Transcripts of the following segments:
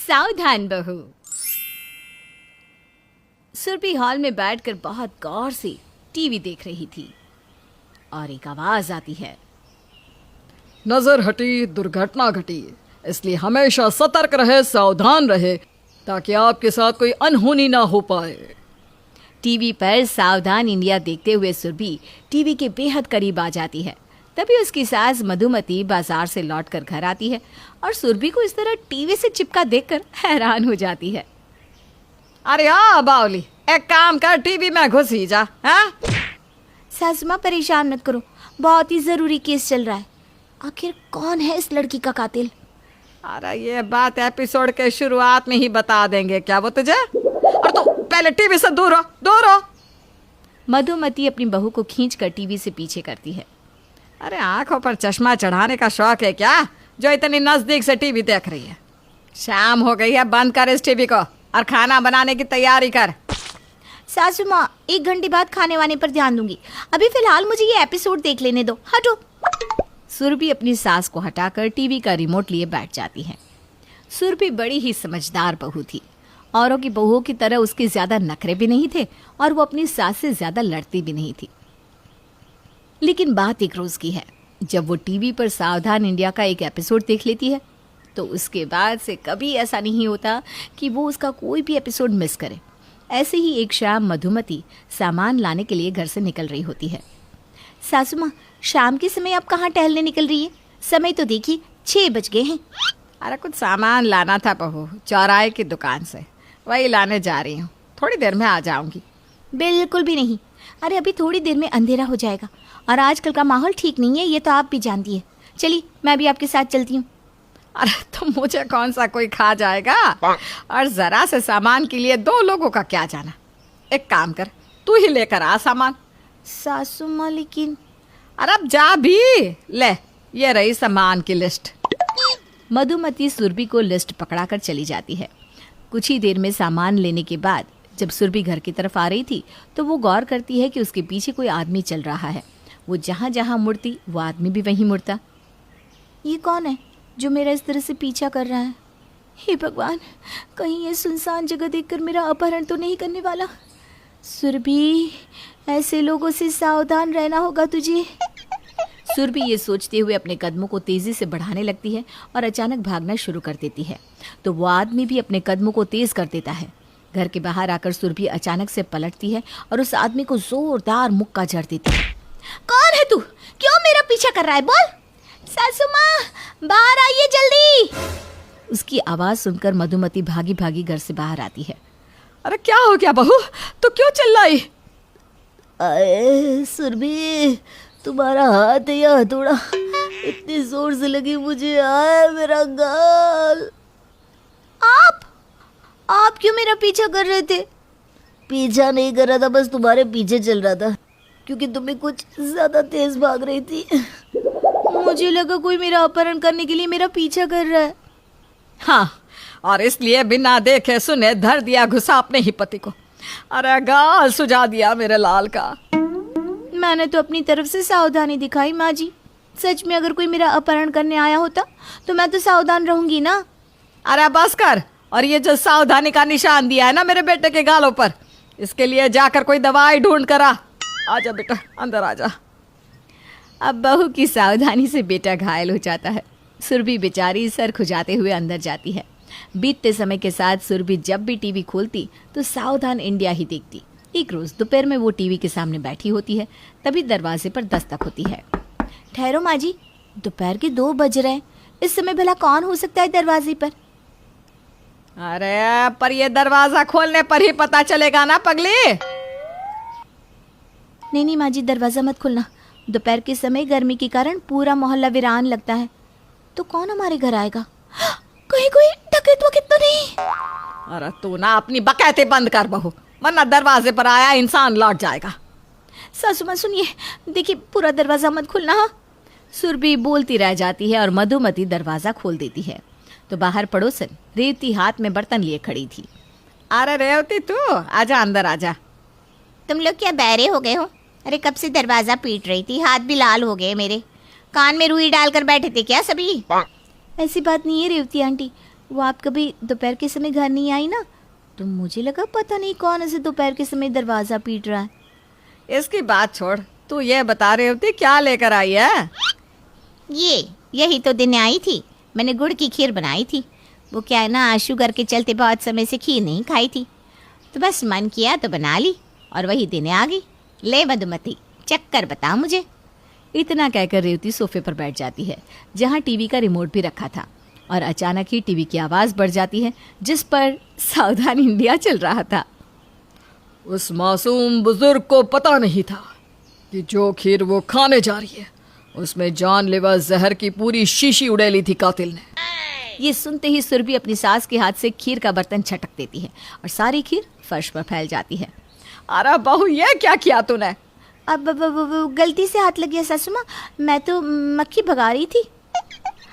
सावधान बहू। सुरभि हॉल में बैठकर बहुत गौर से टीवी देख रही थी और एक आवाज आती है, नजर हटी दुर्घटना घटी, इसलिए हमेशा सतर्क रहे, सावधान रहे, ताकि आपके साथ कोई अनहोनी ना हो पाए। टीवी पर सावधान इंडिया देखते हुए सुरभि टीवी के बेहद करीब आ जाती है। तभी उसकी सास मधुमती बाजार से लौटकर घर आती है और सुरभि को इस तरह टीवी से चिपका देखकर हैरान हो जाती है। अरे हाँ बावली, एक काम कर, टीवी में घुस ही जा। हाँ सासू माँ परेशान मत करो, बहुत ही जरूरी केस चल रहा है। आखिर कौन है इस लड़की का कातिल? अरे ये बात एपिसोड के शुरुआत में ही बता देंगे क्या वो तुझे? और तू पहले टीवी से दूर हो, दूर हो। मधुमती अपनी बहू को खींचकर टीवी से पीछे करती है। अरे आंखों पर चश्मा चढ़ाने का शौक है क्या, जो इतनी नजदीक से टीवी देख रही है? शाम हो गई है, बंद कर इस टीवी को और खाना बनाने की तैयारी कर। सासू माँ 1 घंटे बाद खाने वाने पर ध्यान दूंगी, अभी फिलहाल मुझे ये एपिसोड देख लेने दो, हटो। सुरभि अपनी सास को हटाकर टीवी का रिमोट लिए बैठ जाती है। सुरभि बड़ी ही समझदार बहू थी। औरों की बहुओं की तरह उसके ज्यादा नखरे भी नहीं थे और वो अपनी सास से ज्यादा लड़ती भी नहीं थी। लेकिन बात एक रोज की है, जब वो टीवी पर सावधान इंडिया का एक एपिसोड देख लेती है तो उसके बाद से कभी ऐसा नहीं होता कि वो उसका कोई भी एपिसोड मिस करे। ऐसे ही एक शाम मधुमती सामान लाने के लिए घर से निकल रही होती है। सासू माँ, शाम के समय आप कहाँ टहलने निकल रही है? समय तो देखिए 6 बज गए हैं। अरे कुछ सामान लाना था बहू, चौराहे की दुकान से, वही लाने जा रही हूँ, थोड़ी देर में आ जाऊंगी। बिल्कुल भी नहीं, अरे अभी थोड़ी देर में अंधेरा हो जाएगा और आजकल का माहौल ठीक नहीं है, ये तो आप भी जानती है। चलिए मैं भी आपके साथ चलती हूँ। अरे तो मुझे कौन सा कोई खा जाएगा, और जरा से सामान के लिए 2 लोगों का क्या जाना। एक काम कर, तू ही लेकर आ सामान। सासू माँ लेकिन। अरे अब जा भी ले, ये रही सामान की लिस्ट। मधुमती सुरभि को लिस्ट पकड़ाकर चली जाती है। कुछ ही देर में सामान लेने के बाद जब सुरभि घर की तरफ आ रही थी तो वो गौर करती है कि उसके पीछे कोई आदमी चल रहा है। वो जहाँ जहाँ मुड़ती वो आदमी भी वहीं मुड़ता। ये कौन है जो मेरा इस तरह से पीछा कर रहा है? हे भगवान, कहीं ये सुनसान जगह देखकर मेरा अपहरण तो नहीं करने वाला। सुरभि, ऐसे लोगों से सावधान रहना होगा तुझे। सुरभि ये सोचते हुए अपने कदमों को तेजी से बढ़ाने लगती है और अचानक भागना शुरू कर देती है। तो वो आदमी भी अपने कदमों को तेज कर देता है। घर के बाहर आकर सुरभि अचानक से पलटती है और उस आदमी को जोरदार मुक्का जड़ देती है। कौन है तू? क्यों मेरा पीछा कर रहा है? बोल। सासू माँ, बाहर आइए जल्दी। उसकी आवाज सुनकर मधुमती भागी भागी घर से बाहर आती है। अरे क्या हो गया बहू, तो क्यों चिल्लाई? अरे सुरभि, तुम्हारा हाथ है या हथौड़ा? इतनी जोर से लगी मुझे, आए मेरा गाल। आप क्यों मेरा पीछा कर रहे थे? पीछा नहीं कर रहा था, बस तुम्हारे पीछे चल रहा था क्योंकि तुम्हें कुछ ज्यादा तेज भाग रही थी। मुझे लगा कोई मेरा अपहरण करने के लिए मेरा पीछा कर रहा है। हाँ, और इसलिए बिना देखे सुने धर दिया घुसा अपने ही पति को। अरे गाल सुझा दिया मेरे लाल का। मैंने तो अपनी तरफ से सावधानी दिखाई माँ जी। सच में अगर कोई मेरा अपहरण करने आया होता तो मैं तो सावधान रहूंगी ना। अरे बस कर, और ये जो सावधानी का निशान दिया है ना मेरे बेटे के गालों पर, इसके लिए जाकर कोई दवाई ढूंढ कर आ। आजा बेटा, अंदर आजा। अब बहू की सावधानी से बेटा घायल हो जाता है। सुरभि बेचारी सर खुजाते हुए अंदर जाती है। बीतते समय के साथ सुरभि जब भी टीवी खोलती तो सावधान इंडिया ही देखती। एक रोज दोपहर में वो टीवी के सामने बैठी होती है, तभी दरवाजे पर दस्तक होती है। ठहरो माँ जी, दोपहर के 2 बज रहे हैं, इस समय भला कौन हो सकता है दरवाजे पर? अरे पर ये दरवाजा खोलने पर ही पता चलेगा ना पगली। नहीं माँ जी, दरवाजा मत खोलना। दोपहर के समय गर्मी के कारण पूरा मोहल्ला वीरान लगता है, तो कौन हमारे घर आएगा? कहीं कोई डकैत वकैत तो नहीं? अरे तू ना अपनी बकैती बंद कर बहू, वरना दरवाजे पर आया इंसान लौट जाएगा। सासू माँ सुनिए, देखिए पूरा दरवाजा मत खोलना। हाँ, सुरभि बोलती रह जाती है और मधुमती दरवाजा खोल देती है। तो बाहर पड़ोसन रेवती हाथ में बर्तन लिए खड़ी थी। अरे रेवती, तू आजा, अंदर आजा। तुम लोग क्या बहरे हो गए हो? अरे कब से दरवाजा पीट रही थी, हाथ भी लाल हो गए मेरे। कान में रुई डालकर बैठे थे क्या सभी? ऐसी बात नहीं है रेवती आंटी, वो आप कभी दोपहर के समय घर नहीं आई ना, तो मुझे लगा पता नहीं कौन ऐसे दोपहर के समय दरवाज़ा पीट रहा है। इसकी बात छोड़, तू ये बता रही होती क्या लेकर आई है? यही तो दिन आई थी। मैंने गुड़ की खीर बनाई थी। वो क्या है ना, शुगर के चलते बहुत समय से खीर नहीं खाई थी, तो बस मन किया तो बना ली और वही दिन आ गई। ले मधुमती, चक्कर बता मुझे। इतना कहकर रेवती सोफे पर बैठ जाती है जहाँ टीवी का रिमोट भी रखा था, और अचानक ही टीवी की आवाज़ बढ़ जाती है जिस पर सावधान इंडिया चल रहा था। उस मासूम बुजुर्ग को पता नहीं था कि जो खीर वो खाने जा रही है उसमें जानलेवा जहर की पूरी शीशी उड़ेली थी कातिल ने। ये सुनते ही सुरभि अपनी सास के हाथ से खीर का बर्तन छटक देती है और सारी खीर फर्श पर फैल जाती है। अरे बहू, ये क्या किया तूने? अब गलती से हाथ लग गया सासू माँ, मैं तो मक्खी भगा रही थी।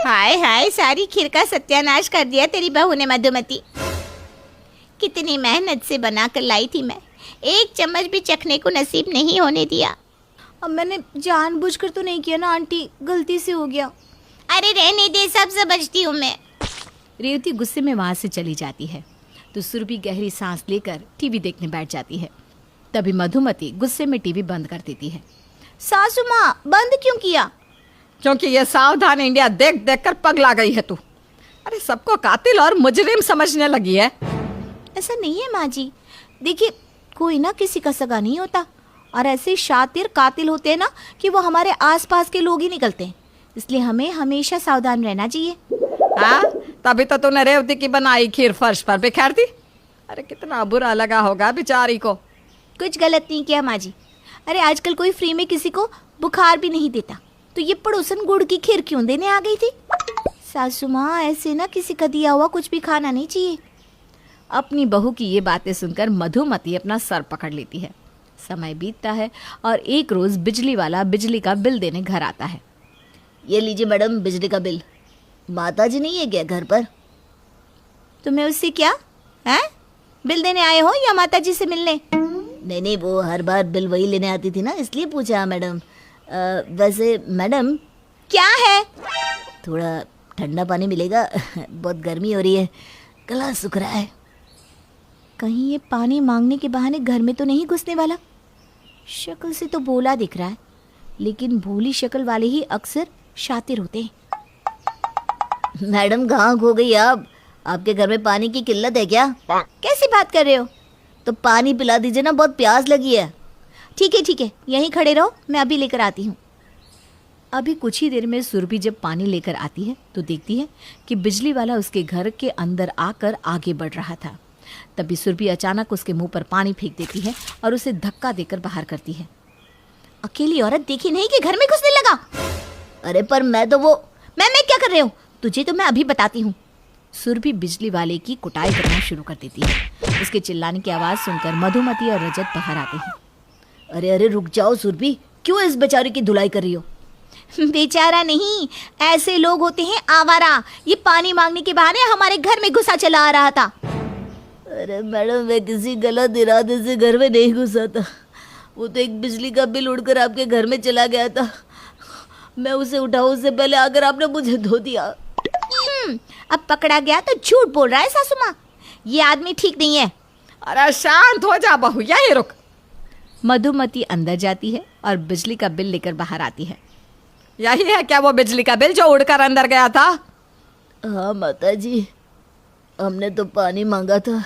हाय हाय, सारी खीर का सत्यानाश कर दिया तेरी बहू ने मधुमती। कितनी मेहनत से बना कर लाई थी मैं, एक चम्मच भी चखने को नसीब नहीं होने दिया। अब मैंने जानबूझकर तो नहीं किया ना आंटी, गलती से हो गया। अरे रहने दे, सब समझती हूँ मैं। रेवती गुस्से में वहाँ से चली जाती है तो सुरभि गहरी सांस लेकर टीवी देखने बैठ जाती है। तभी मधुमती गुस्से में टीवी बंद कर देती है। सासू माँ, बंद क्यों किया? क्योंकि ये सावधान इंडिया देख देख कर पगला गई है तू। अरे सबको कातिल और मुजरिम समझने लगी है। ऐसा नहीं है माँ जी, देखिए कोई ना किसी का सगा नहीं होता, और ऐसे शातिर कातिल होते हैं ना कि वो हमारे आसपास के लोग ही निकलते हैं, इसलिए हमें हमेशा सावधान रहना चाहिए। हाँ, तभी तो तूने रेवती की बनाई खीर फर्श पर बिखेर दी। अरे कितना बुरा लगा होगा बेचारी को। कुछ गलत नहीं किया माँ जी। अरे आजकल कोई फ्री में किसी को बुखार भी नहीं देता, तो ये पड़ोसन गुड़ की खीर क्यों देने आ गई थी? सासू माँ, ऐसे ना किसी का दिया हुआ कुछ भी खाना नहीं चाहिए। अपनी बहू की ये बातें सुनकर मधुमती अपना सर पकड़ लेती है। समय बीतता है और एक रोज़ बिजली वाला बिजली का बिल देने घर आता है। ये लीजिए मैडम, बिजली का बिल। माता जी नहीं है क्या घर पर? तुम्हें उससे क्या है? बिल देने आए हो या माता जी से मिलने? नहीं नहीं, वो हर बार बिल वही लेने आती थी ना, इसलिए पूछा मैडम। वैसे मैडम, क्या है? थोड़ा ठंडा पानी मिलेगा? बहुत गर्मी हो रही है, गला सूख रहा है। कहीं ये पानी मांगने के बहाने घर में तो नहीं घुसने वाला? शक्ल से तो भोला दिख रहा है, लेकिन भोली शक्ल वाले ही अक्सर शातिर होते हैं। मैडम कहाँ खो गई आप? आपके घर में पानी की किल्लत है क्या? कैसी बात कर रहे हो? तो पानी पिला दीजिए ना, बहुत प्यास लगी है। ठीक है, यहीं खड़े रहो, मैं अभी लेकर आती हूँ। अभी कुछ ही देर में सुरभि जब पानी लेकर आती है तो देखती है कि बिजली वाला उसके घर के अंदर आकर आगे बढ़ रहा था। तभी सुरभि अचानक उसके मुंह पर पानी फेंक देती है और उसे धक्का देकर बाहर करती है। अकेली औरत देखी नहीं कि घर में घुसने लगा? अरे पर मैं तो वो मैं क्या कर रहे हो? तुझे तो मैं अभी बताती हूँ। सुरभि बिजली वाले की कुटाई करना शुरू कर देती है। उसके चिल्लाने की आवाज़ सुनकर मधुमती और रजत बाहर आते हैं। अरे अरे रुक जाओ सुरभि, क्यों इस बेचारे की धुलाई कर रही हो? बेचारा नहीं, ऐसे लोग होते हैं आवारा। ये पानी मांगने के बहाने हमारे घर में घुसा चला आ रहा था। अरे मैडम, मैं किसी गलत इरादे से घर में नहीं घुसा था। वो तो एक बिजली का बिल उड़कर आपके घर में चला गया था। मैं उसे उठाऊं उससे पहले आकर आपने मुझे धो दिया। अब पकड़ा गया तो झूठ बोल रहा है सासू माँ। ये आदमी ठीक नहीं है। अरे शांत हो जा बहू, यही रुक। मधुमती अंदर जाती है और बिजली का बिल लेकर बाहर आती है। यही है क्या वो बिजली का बिल जो उड़कर अंदर गया था? हाँ माता जी, हमने तो पानी मांगा था,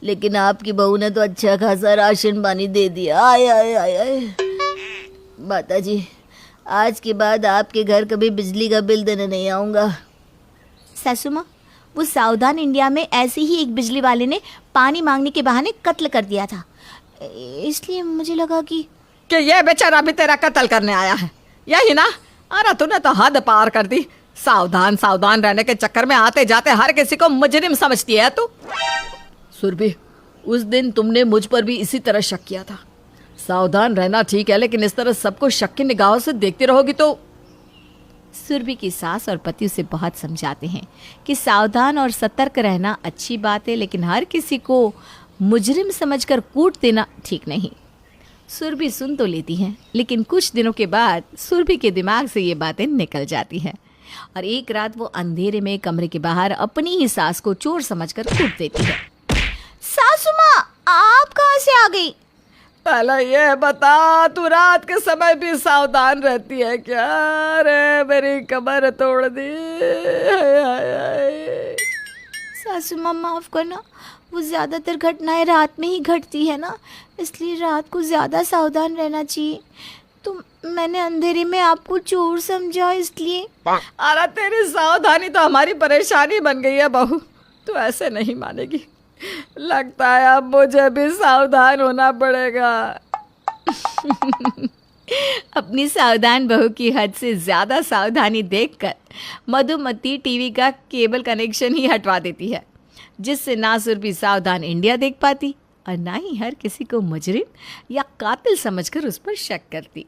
लेकिन आपकी बहू ने तो अच्छा खासा राशन पानी दे दिया। आय आय आय आय। माता जी, आज के बाद आपके घर कभी बिजली का बिल देने नहीं आऊँगा। सासू माँ, वो सावधान इंडिया में ऐसे ही एक बिजली वाले ने पानी मांगने के बहाने कत्ल कर दिया था, इसलिए मुझे लगा कि ये बेचारा भी तेरा कत्ल करने आया है, यही ना? अरे तूने तो हद पार कर दी। सावधान रहने के चक्कर में आते जाते हर किसी को मुजरिम समझती है तू। सुरभि, उस दिन तुमने मुझ पर भी इसी तरह शक किया था। सावधान रहना ठीक है, लेकिन इस तरह सबको शक की निगाहों से देखती रहोगी तो। सुरभि की सास और पति उसे बहुत समझाते हैं कि सावधान और सतर्क रहना अच्छी बात है, लेकिन हर किसी को मुजरिम समझकर कूट देना ठीक नहीं। सुरभि सुन तो लेती है, लेकिन कुछ दिनों के बाद सुरभि के दिमाग से ये बातें निकल जाती हैं। और एक रात वो अंधेरे में कमरे के बाहर अपनी ही सास को चोर समझकर कूट देती है। सासू माँ, आप कहाँ से आ गई? पहले ये बता, तू रात के समय भी सावधान रहती है क्या? रे मेरी कमर तोड़ दी। हाय, हाय, हाय। सासू माँ माफ करना, वो ज्यादातर घटनाएं रात में ही घटती है ना, इसलिए रात को ज्यादा सावधान रहना चाहिए। तो मैंने अंधेरे में आपको चोर समझा इसलिए। अरे तेरी सावधानी तो हमारी परेशानी बन गई है बहू, तू ऐसे नहीं मानेगी। लगता है अब मुझे भी सावधान होना पड़ेगा। अपनी सावधान बहू की हद से ज़्यादा सावधानी देखकर मधुमती टीवी का केबल कनेक्शन ही हटवा देती है, जिससे ना सुरभि सावधान इंडिया देख पाती और ना ही हर किसी को मुजरिम या कातिल समझकर उस पर शक करती।